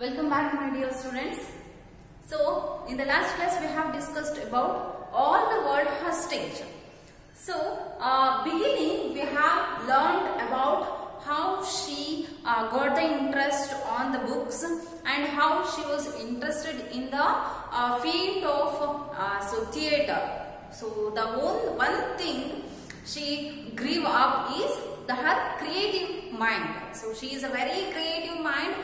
Welcome back, my dear students. So in the last class we have discussed about all the word hostage. So beginning we have learned about how she got the interest on the books and how she was interested in the field of theatre. So the one thing she grew up is her creative mind. So she is a very creative mind.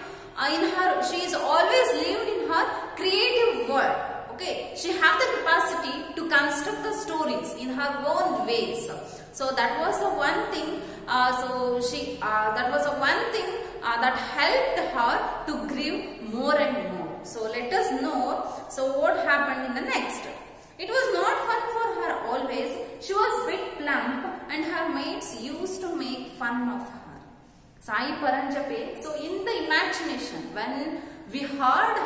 She is always lived in her creative world. Okay, she have the capacity to construct the stories in her own ways. So that was the one thing. That was the one thing that helped her to grow more and more. So let us know. So what happened in the next? It was not fun for her always. She was bit plump and her mates used to make fun of her. Sai Paranjape. So in the imagination, when we heard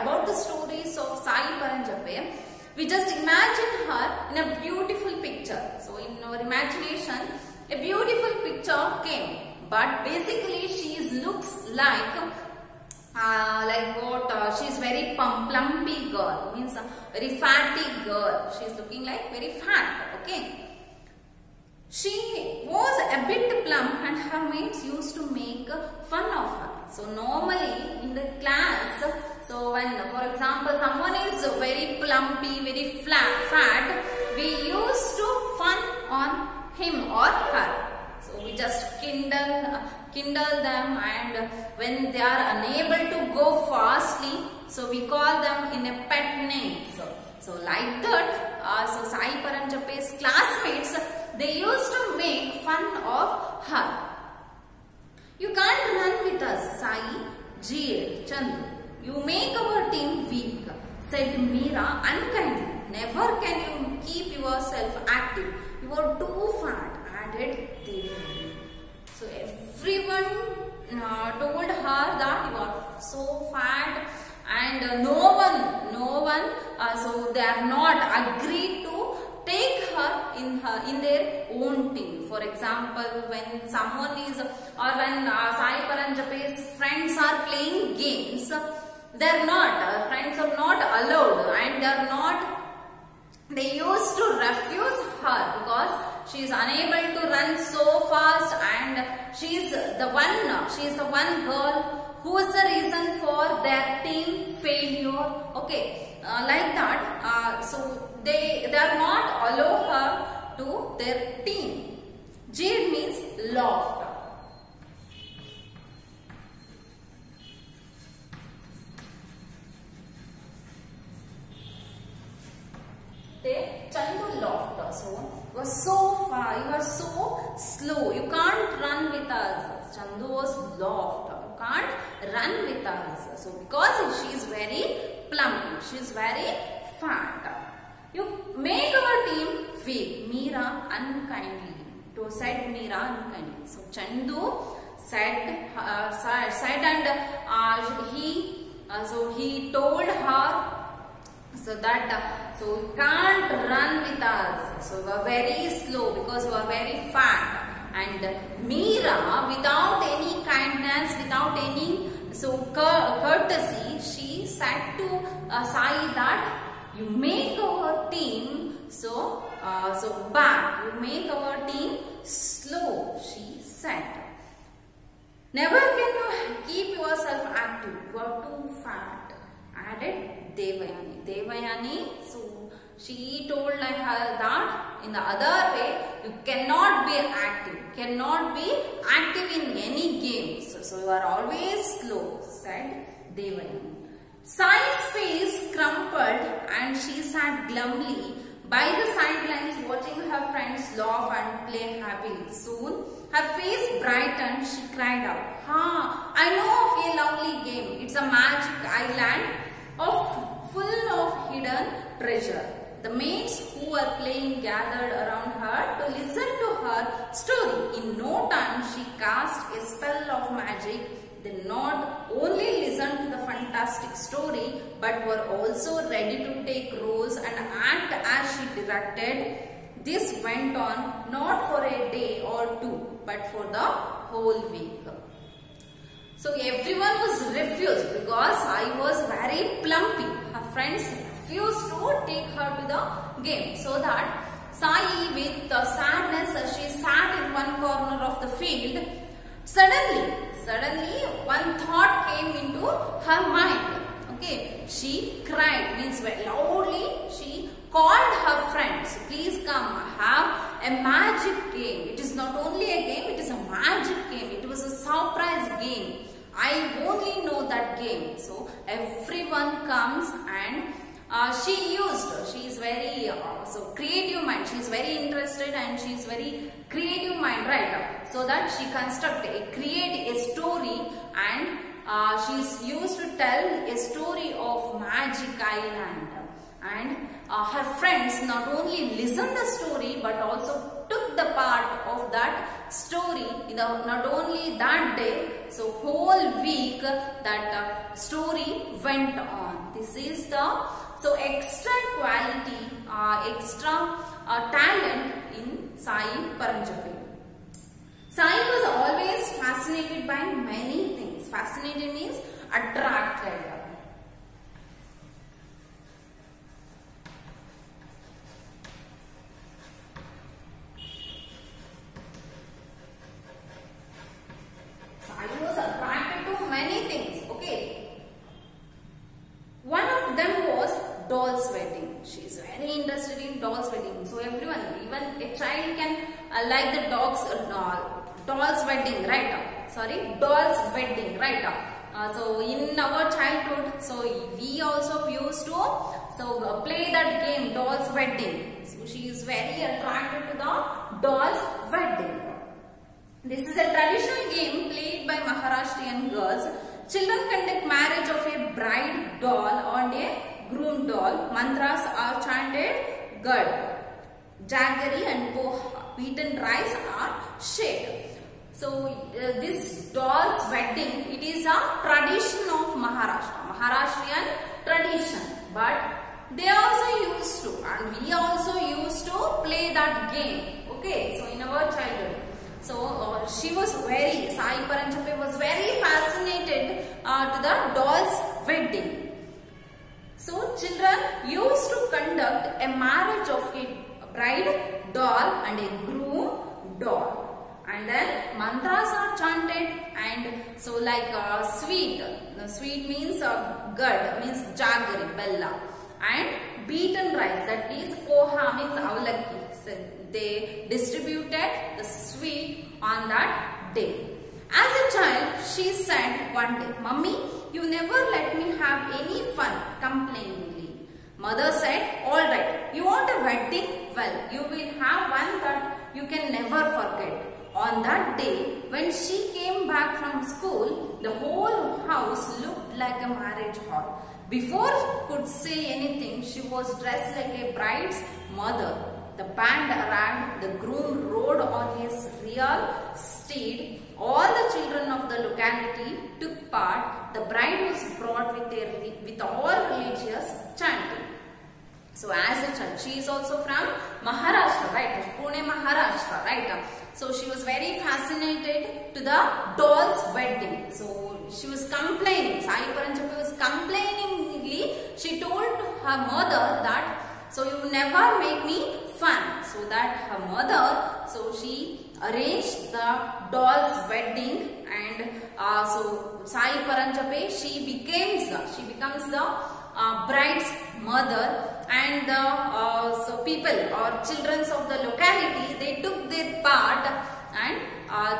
about the stories of Sai Paranjape, we just imagine her in a beautiful picture. So in our imagination, a beautiful picture came. But basically, she looks like what? She's very plumpy girl. Means a very fatty girl. She's looking like very fat. Okay. She was a bit plump and her mates used to make fun of her. So normally in the class, so when for example someone is very plumpy, very fat, we used to fun on him or her. So we just kindle them, and when they are unable to go fastly, so we call them in a pet name. So like that, so Sai Paranjape's classmates, they used to make fun of her. You can't run with us, Sai, jeered Chandu. You make our team weak, said Meera unkindly. Never can you keep yourself active. You are too fat, added Devi. So everyone told her that you are so fat, and no one, so they are not agreed to take her in their own team. For example, when someone is, or when Sai Paranjape's friends are playing games, friends are not allowed, and they used to refuse her because she is unable to run so fast, and she is the one girl who is the reason for their team failure. Okay, like that. So they are not allow her to their team. Jeered means laughed. Chandu laughed. So you are so far, you are so slow, you can't run with us. Chandu was laughed. You can't run with us. So because she is very plump, she is very fat. You make our team weak, Meera unkindly. Said Meera unkindly. So Chandu said and he told her so that so you can't run with us. So you are very slow because you are very fat. And Meera, without any kindness, without any courtesy, she said to Sai that you make our team back. You make our team slow, she said. Never can you keep yourself active. You are too fat, added Devayani. Devayani, so she told her that in the other way, you cannot be active. Cannot be active in any games. So you are always slow, said Devayani. Sai's face crumpled and she sat glumly by the sidelines watching her friends laugh and play happily. Soon, her face brightened. She cried out, I know of a lovely game. It's a magic island full of hidden treasure. The mates who were playing gathered around her to listen to her story. In no time, she cast a spell of magic. They not only listened to the fantastic story, but were also ready to take roles and act as she directed. This went on not for a day or two, but for the whole week. So everyone was refused because Sai was very plumpy. Her friends refused to take her to the game. So that Sai, with sadness, she sat in one corner of the field. Suddenly one thought came into her mind. Okay, she cried, means loudly she called her friends, please come, have a magic game. It is not only a game, it is a magic game. It was a surprise game. I only know that game. So everyone comes and she is very so creative mind. She is very interested and she is very creative mind, right? So that she create a story, and she used to tell a story of Magic Island. And her friends not only listened the story but also took the part of that story. Not only that day, so whole week that story went on. This is the extra quality, extra talent in Sai Paranjappayi. Sai was always fascinated by many things. Fascinated means attracted. Sai was attracted to many things. Okay. One of them was doll's wedding. She is very interested in doll's wedding. So everyone, even a child can like the doll's wedding, right? Sorry, doll's wedding, right? So in our childhood, so we also used to play that game, doll's wedding. So she is very attracted to the doll's wedding. This is a traditional game played by Maharashtrian girls. Children conduct marriage of a bride doll and a groom doll. Mantras are chanted, Gad, Jaggery and Poha. Wheaten rice are shared. So this doll's wedding, it is a tradition of Maharashtra, Maharashtrian tradition. But they also used to, and we also used to play that game. Okay, so in our childhood. So she was Sai Paranjappayi was very fascinated to the doll's wedding. So children used to conduct a marriage of a bride doll and a groom doll. And then mantras are chanted, and so like sweet. Sweet means gad, means jaggery, bella, and beaten rice, that is poha, means avalakki. So they distributed the sweet on that day. As a child, she said one day, "Mummy, you never let me have any fun," complainingly. Mother said, "All right, you want a wedding? Well, you will have one that you can never forget." On that day, when she came back from school, the whole house looked like a marriage hall. Before she could say anything, she was dressed like a bride's mother. The band arrived, the groom rode on his real steed. All the children of the locality took part. The bride was brought with all religious chanting. So as a child, she is also from Maharashtra, right? Pune, Maharashtra, right? So she was very fascinated to the doll's wedding. So she was complaining, Sai Paranjappayi was complainingly, she told her mother that, "So you never make me fun." So that her mother, so she arranged the doll's wedding, and so Sai Paranjappayi, she becomes the bride's mother, and the so people or children of the locality, they took their part, and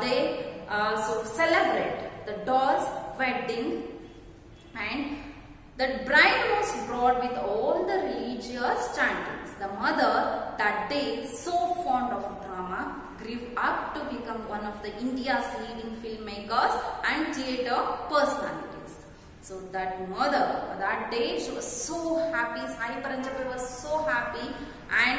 they so celebrate the doll's wedding, and the bride was brought with all the religious chantings. The mother that day, so fond of drama, grew up to become one of the India's leading filmmakers and theatre personalities. So that mother, that day, she was so happy. Sai Paranjappayi was so happy, and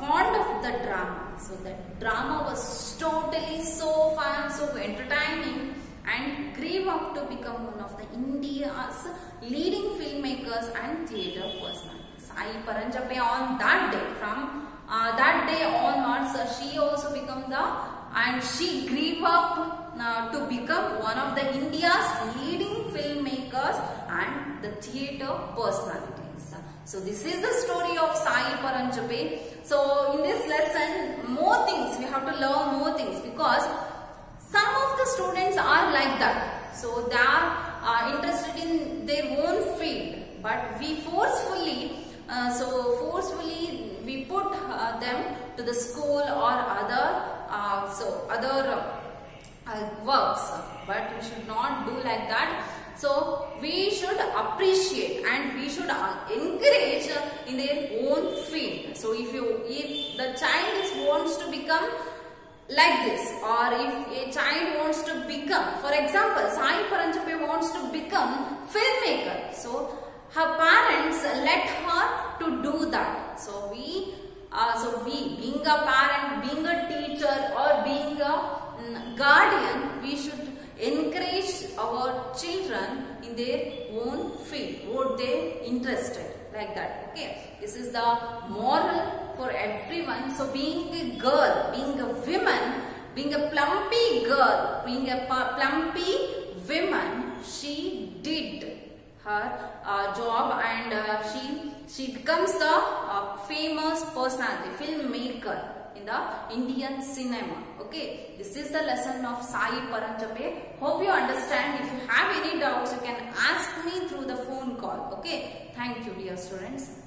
fond of the drama. So that drama was totally so fun, so entertaining, and grew up to become one of the India's leading filmmakers and theatre personalities. Sai Paranjappayi on that day, from that day onwards, she also became and she grew up to become one of the India's leading filmmakers and the theatre personalities. So this is the story of Sai Paranjape. So in this lesson, more things, we have to learn more things, because some of the students are like that. So they are interested in their own field, but we forcefully we put them to the school or other works, but we should not do like that. So we should appreciate and we should encourage in their own field. So if the child wants to become like this, or if a child wants to become, for example, Sai Paranjape wants to become filmmaker, so her parents let her to do that. So we being a parent, being a teacher, or being a guardian, we should encourage our children in their own field, what they interested, like that. Okay, this is the moral for everyone. So being a girl, being a woman, being a plumpy girl, being a plumpy woman, she did her job, and she becomes the famous personality, filmmaker in the Indian cinema. Okay, this is the lesson of Sai Paranjape. Hope you understand. If you have any doubts, you can ask me through the phone call. Okay, thank you, dear students.